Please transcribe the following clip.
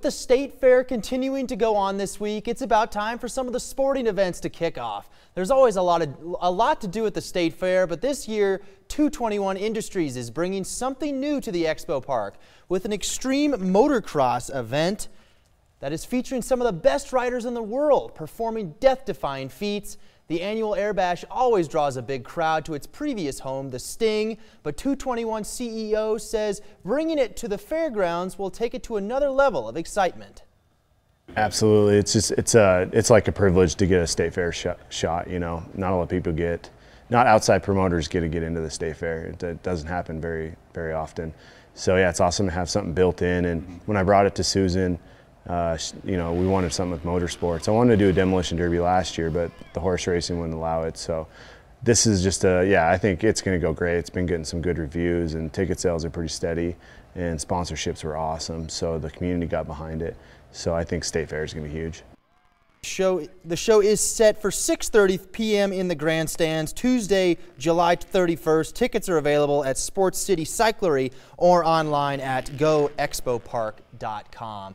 With the state fair continuing to go on this week, it's about time for some of the sporting events to kick off. There's always a lot to do at the state fair, but this year 221 Industries is bringing something new to the Expo Park with an extreme motocross event that is featuring some of the best riders in the world performing death-defying feats. The annual Airbash always draws a big crowd to its previous home, the Sting, but 221 CEO says bringing it to the fairgrounds will take it to another level of excitement. Absolutely, it's like a privilege to get a state fair shot. You know, not a lot of people get, not outside promoters get to get into the state fair. It doesn't happen very often. So yeah, it's awesome to have something built in. And when I brought it to Susan, you know, we wanted something with motorsports. I wanted to do a demolition derby last year, but the horse racing wouldn't allow it. So this is just yeah, I think it's going to go great. It's been getting some good reviews, and ticket sales are pretty steady, and sponsorships were awesome. So the community got behind it. So I think State Fair is going to be huge. The show is set for 6:30 p.m. in the grandstands, Tuesday, July 31st. Tickets are available at Sports City Cyclery or online at goexpopark.com.